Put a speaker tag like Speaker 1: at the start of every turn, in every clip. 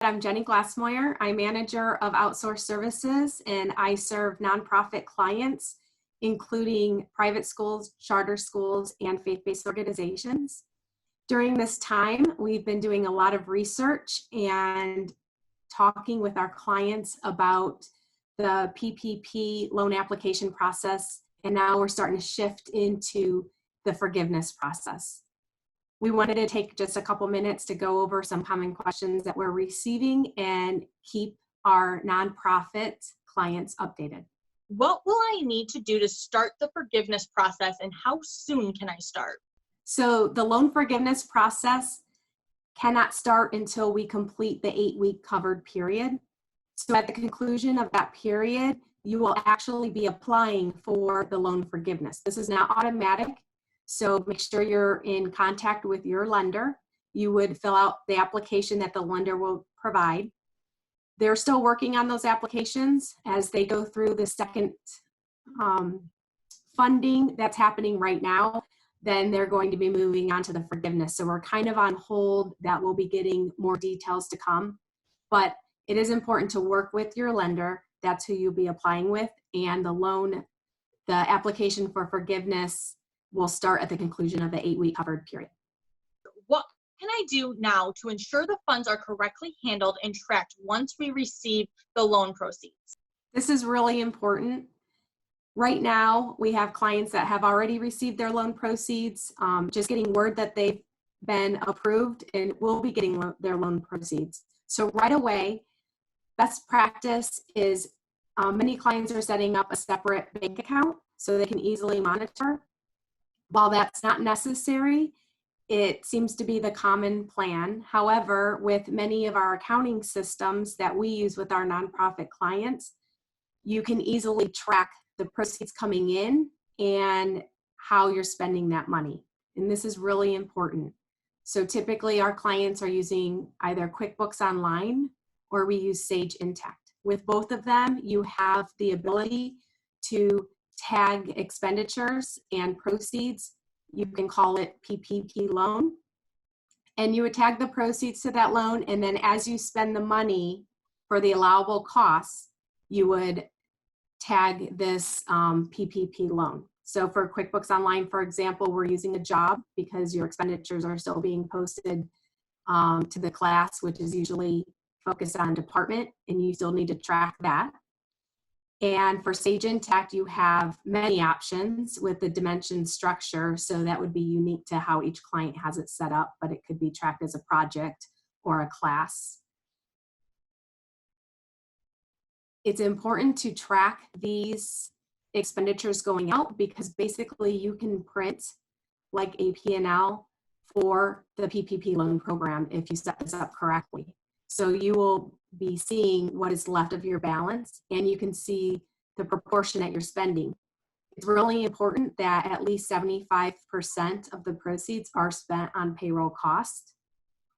Speaker 1: I'm Jenny Glassmoyer. I'm manager of outsourced services, and I serve nonprofit clients, including private schools, charter schools, and faith-based organizations. During this time, we've been doing a lot of research and talking with our clients about the PPP loan application process, and now we're starting to shift into the forgiveness process. We wanted to take just a couple minutes to go over some common questions that we're receiving and keep our nonprofit clients updated.
Speaker 2: What will I need to do to start the forgiveness process, and how soon can I start?
Speaker 1: So the loan forgiveness process cannot start until we complete the 8-week covered period. So at the conclusion of that period, you will actually be applying for the loan forgiveness. This is not automatic. So make sure you're in contact with your lender. You would fill out the application that the lender will provide. They're still working on those applications as they go through the second funding that's happening right now. Then they're going to be moving on to the forgiveness. So we're kind of on hold. That will be getting more details to come. But it is important to work with your lender. That's who you'll be applying with. And the application for forgiveness will start at the conclusion of the 8-week covered period.
Speaker 2: What can I do now to ensure the funds are correctly handled and tracked once we receive the loan proceeds?
Speaker 1: This is really important. Right now, we have clients that have already received their loan proceeds, just getting word that they've been approved and will be getting their loan proceeds. So right away, best practice is many clients are setting up a separate bank account so they can easily monitor. While that's not necessary, it seems to be the common plan. However, with many of our accounting systems that we use with our nonprofit clients, you can easily track the proceeds coming in and how you're spending that money. And this is really important. So typically our clients are using either QuickBooks Online or we use Sage Intacct. With both of them, you have the ability to tag expenditures and proceeds. You can call it PPP loan. And you would tag the proceeds to that loan, and then as you spend the money for the allowable costs, you would tag this PPP loan. So for QuickBooks Online, for example, we're using a job because your expenditures are still being posted to the class, which is usually focused on department, and you still need to track that. And for Sage Intacct, you have many options with the dimension structure, so that would be unique to how each client has it set up, but it could be tracked as a project or a class. It's important to track these expenditures going out because basically you can print like a P&L for the PPP loan program if you set this up correctly. So you will be seeing what is left of your balance, and you can see the proportion that you're spending. It's really important that at least 75% of the proceeds are spent on payroll costs.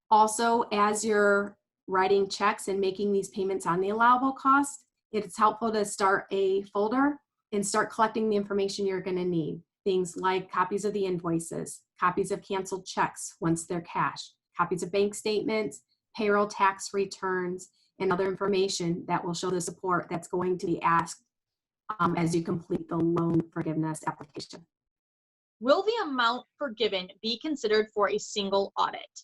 Speaker 1: Also, as you're writing checks and making these payments on the allowable cost, it's helpful to start a folder and start collecting the information you're going to need. Things like copies of the invoices, copies of canceled checks once they're cashed, copies of bank statements, payroll tax returns, and other information that will show the support that's going to be asked as you complete the loan forgiveness application.
Speaker 2: Will the amount forgiven be considered for a single audit?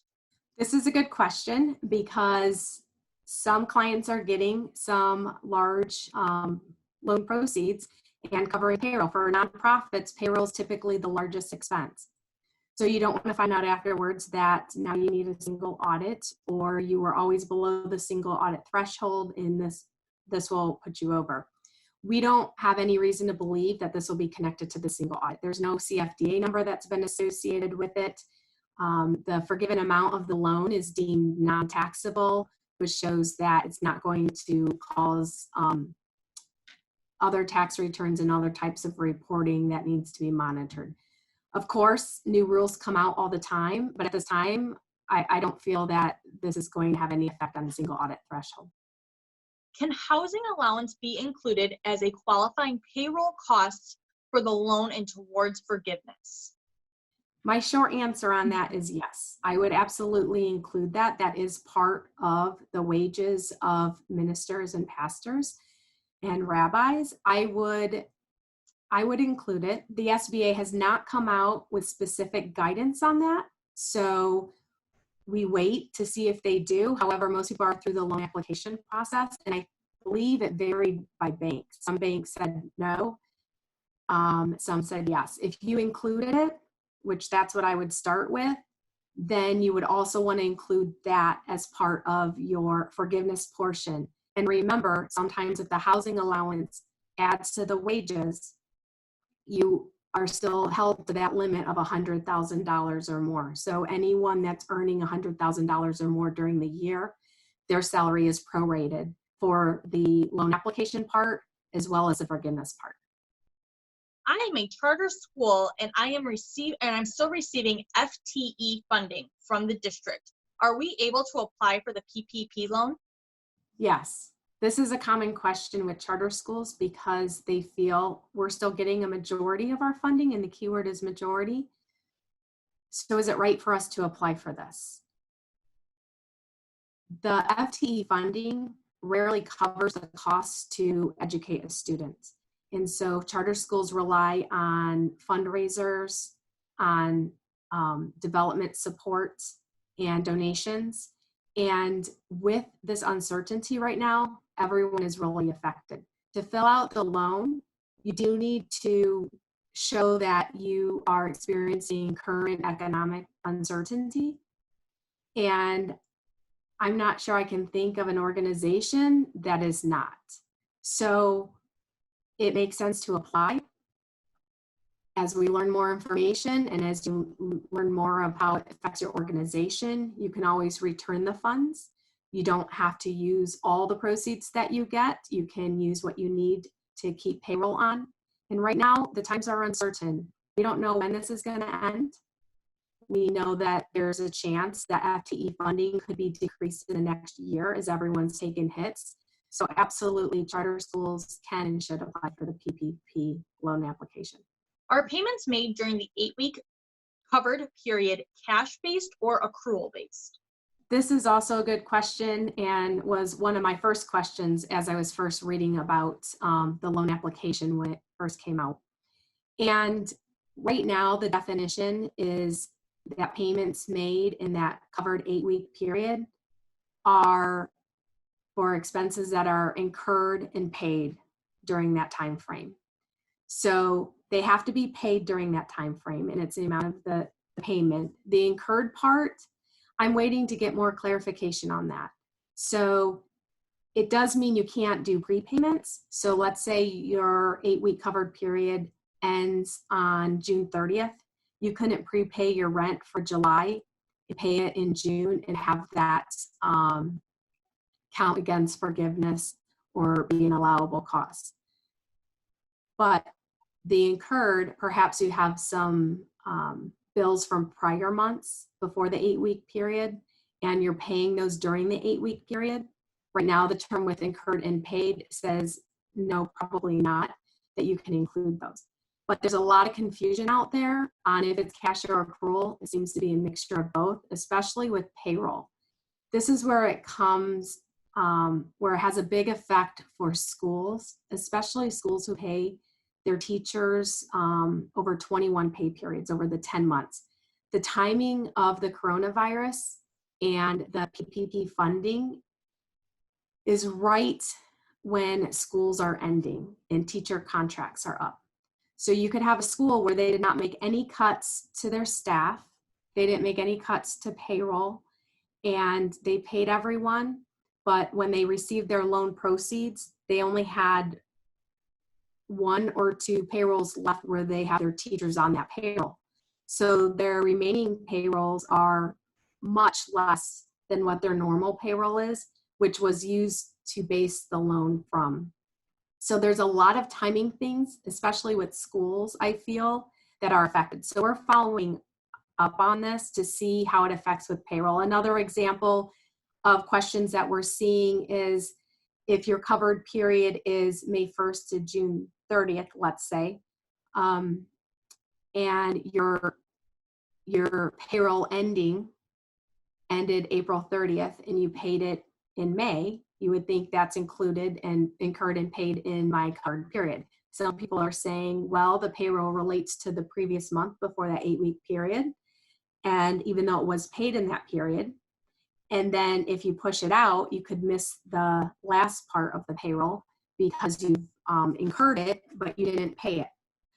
Speaker 1: This is a good question because some clients are getting some large loan proceeds and covering payroll. For nonprofits, payroll is typically the largest expense. So you don't want to find out afterwards that now you need a single audit, or you were always below the single audit threshold and this will put you over. We don't have any reason to believe that this will be connected to the single audit. There's no CFDA number that's been associated with it. The forgiven amount of the loan is deemed non-taxable, which shows that it's not going to cause other tax returns and other types of reporting that needs to be monitored. Of course, new rules come out all the time, but at this time, I don't feel that this is going to have any effect on the single audit threshold.
Speaker 2: Can housing allowance be included as a qualifying payroll cost for the loan and towards forgiveness?
Speaker 1: My short answer on that is yes. I would absolutely include that. That is part of the wages of ministers and pastors and rabbis. I would include it. The SBA has not come out with specific guidance on that. So we wait to see if they do. However, most people are through the loan application process, and I believe it varied by bank. Some banks said no, some said yes. If you included it, which that's what I would start with, then you would also want to include that as part of your forgiveness portion. And remember, sometimes if the housing allowance adds to the wages, you are still held to that limit of $100,000 or more. So anyone that's earning $100,000 or more during the year, their salary is prorated for the loan application part as well as the forgiveness part.
Speaker 2: I am a charter school and I'm still receiving FTE funding from the district. Are we able to apply for the PPP loan?
Speaker 1: Yes, this is a common question with charter schools because they feel we're still getting a majority of our funding, and the keyword is majority. So is it right for us to apply for this? The FTE funding rarely covers the costs to educate a student. And so charter schools rely on fundraisers, on development support and donations. And with this uncertainty right now, everyone is really affected. To fill out the loan, you do need to show that you are experiencing current economic uncertainty. And I'm not sure I can think of an organization that is not. So it makes sense to apply. As we learn more information and as you learn more of how it affects your organization, you can always return the funds. You don't have to use all the proceeds that you get. You can use what you need to keep payroll on. And right now, the times are uncertain. We don't know when this is going to end. We know that there's a chance that FTE funding could be decreased in the next year as everyone's taken hits. So absolutely, charter schools can and should apply for the PPP loan application.
Speaker 2: Are payments made during the 8-week covered period cash-based or accrual-based?
Speaker 1: This is also a good question and was one of my first questions as I was first reading about the loan application when it first came out. And right now, the definition is that payments made in that covered 8-week period are for expenses that are incurred and paid during that time frame. So they have to be paid during that time frame, and it's the amount of the payment. The incurred part, I'm waiting to get more clarification on that. So it does mean you can't do prepayments. So let's say your 8-week covered period ends on June 30th. You couldn't prepay your rent for July, you pay it in June and have that count against forgiveness or be an allowable cost. But the incurred, perhaps you have some bills from prior months before the 8-week period, and you're paying those during the 8-week period. Right now, the term with incurred and paid says no, probably not, that you can include those. But there's a lot of confusion out there on if it's cash or accrual. It seems to be a mixture of both, especially with payroll. This is where it comes, where it has a big effect for schools, especially schools who pay their teachers over 21 pay periods over the 10 months. The timing of the coronavirus and the PPP funding is right when schools are ending and teacher contracts are up. So you could have a school where they did not make any cuts to their staff, they didn't make any cuts to payroll, and they paid everyone, but when they received their loan proceeds, they only had 1 or 2 payrolls left where they have their teachers on that payroll. So their remaining payrolls are much less than what their normal payroll is, which was used to base the loan from. So there's a lot of timing things, especially with schools, I feel, that are affected. So we're following up on this to see how it affects with payroll. Another example of questions that we're seeing is if your covered period is May 1st to June 30th, let's say, and your your payroll ended April 30th and you paid it in May, you would think that's included and incurred and paid in my covered period. Some people are saying, well, the payroll relates to the previous month before that 8-week period. And even though it was paid in that period, and then if you push it out, you could miss the last part of the payroll because you've incurred it, but you didn't pay it.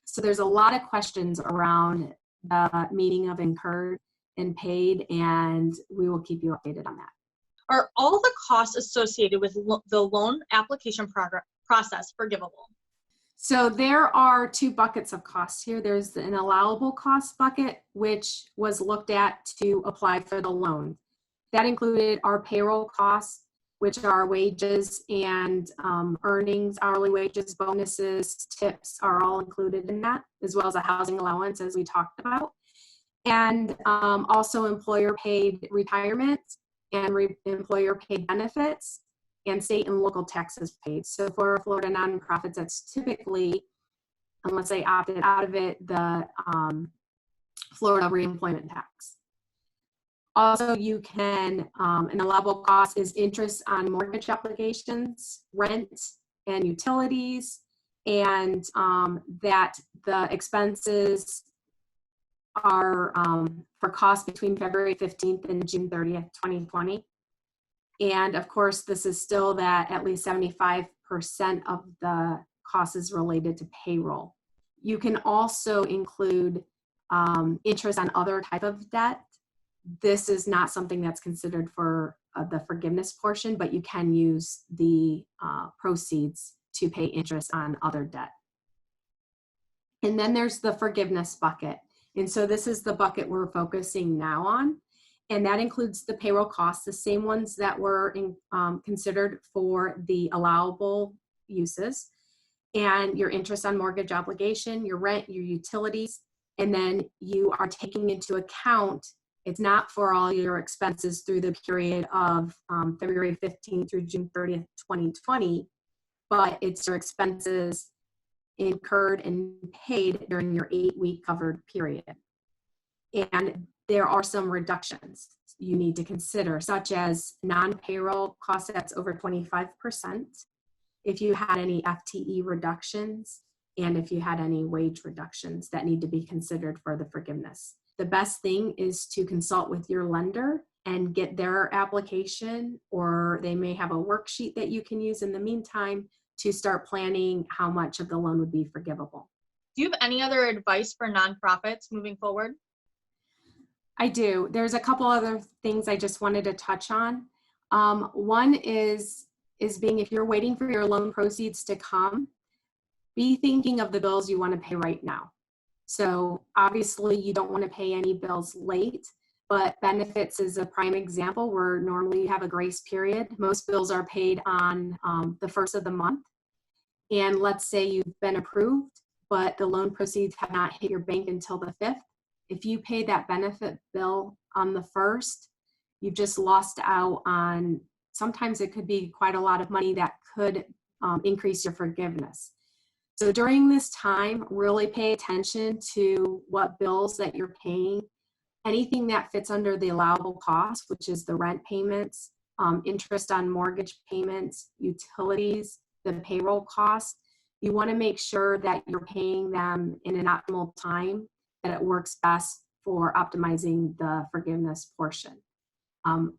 Speaker 1: So there's a lot of questions around the meaning of incurred and paid, and we will keep you updated on that.
Speaker 2: Are all the costs associated with the loan application process forgivable?
Speaker 1: So there are two buckets of costs here. There's an allowable cost bucket, which was looked at to apply for the loan. That included our payroll costs, which are wages and earnings, hourly wages, bonuses, tips are all included in that, as well as a housing allowance, as we talked about. And also employer paid retirement and employer paid benefits and state and local taxes paid. So for Florida nonprofits, that's typically, unless they opted out of it, the Florida reemployment tax. Also, you can, an allowable cost is interest on mortgage applications, rent, and utilities, and that the expenses are for costs between February 15th and June 30th, 2020. And of course, this is still that at least 75% of the cost is related to payroll. You can also include interest on other type of debt. This is not something that's considered for the forgiveness portion, but you can use the proceeds to pay interest on other debt. And then there's the forgiveness bucket. And so this is the bucket we're focusing now on. And that includes the payroll costs, the same ones that were considered for the allowable uses, and your interest on mortgage obligation, your rent, your utilities, and then you are taking into account, it's not for all your expenses through the period of February 15th through June 30th, 2020, but it's your expenses incurred and paid during your 8-week covered period. And there are some reductions you need to consider, such as non-payroll costs that's over 25%, if you had any FTE reductions, and if you had any wage reductions that need to be considered for the forgiveness. The best thing is to consult with your lender and get their application, or they may have a worksheet that you can use in the meantime to start planning how much of the loan would be forgivable.
Speaker 2: Do you have any other advice for nonprofits moving forward?
Speaker 1: I do. There's a couple other things I just wanted to touch on. One is being, if you're waiting for your loan proceeds to come, be thinking of the bills you want to pay right now. So obviously you don't want to pay any bills late, but benefits is a prime example where normally you have a grace period. Most bills are paid on the first of the month. And let's say you've been approved, but the loan proceeds have not hit your bank until the 5th. If you pay that benefit bill on the 1st, you've just lost out on, sometimes it could be quite a lot of money that could increase your forgiveness. So during this time, really pay attention to what bills that you're paying, anything that fits under the allowable cost, which is the rent payments, interest on mortgage payments, utilities, the payroll cost. You want to make sure that you're paying them in an optimal time, that it works best for optimizing the forgiveness portion.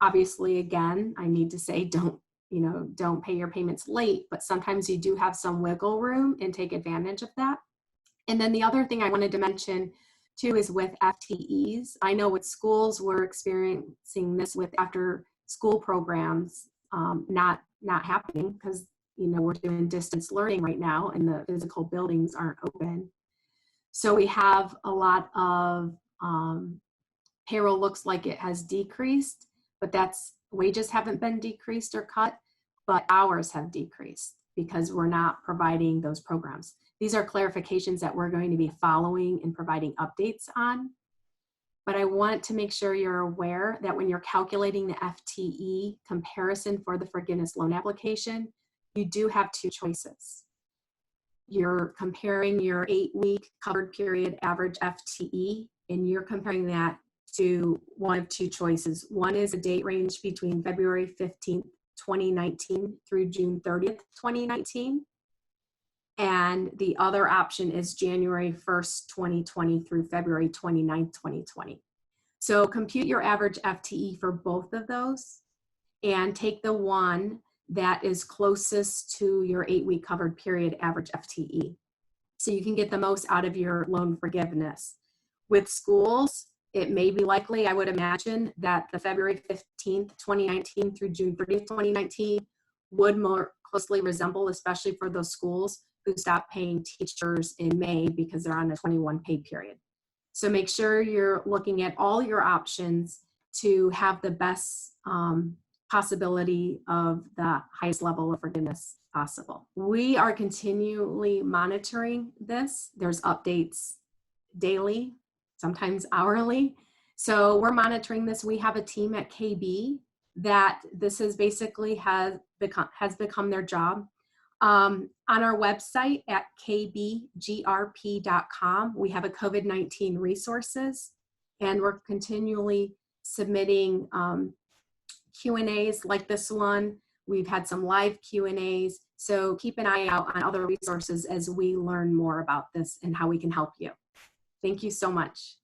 Speaker 1: Obviously, again, I need to say don't pay your payments late, but sometimes you do have some wiggle room and take advantage of that. And then the other thing I wanted to mention too is with FTEs. I know with schools we're experiencing this with after school programs not happening because we're doing distance learning right now and the physical buildings aren't open. So we have a lot of payroll looks like it has decreased, but wages haven't been decreased or cut, but hours have decreased because we're not providing those programs. These are clarifications that we're going to be following and providing updates on. But I want to make sure you're aware that when you're calculating the FTE comparison for the forgiveness loan application, you do have two choices. You're comparing your 8-week covered period average FTE and you're comparing that to one of two choices. One is a date range between February 15th, 2019 through June 30th, 2019. And the other option is January 1st, 2020 through February 29th, 2020. So compute your average FTE for both of those and take the one that is closest to your 8-week covered period average FTE. So you can get the most out of your loan forgiveness. With schools, it may be likely, I would imagine, that the February 15th, 2019 through June 30th, 2019 would more closely resemble, especially for those schools who stopped paying teachers in May because they're on a 21 pay period. So make sure you're looking at all your options to have the best possibility of the highest level of forgiveness possible. We are continually monitoring this. There's updates daily, sometimes hourly. So we're monitoring this. We have a team at KB that this is basically has become their job. On our website at kbgrp.com, we have a COVID-19 resources, and we're continually submitting Q&As like this one. We've had some live Q&As, so keep an eye out on other resources as we learn more about this and how we can help you. Thank you so much.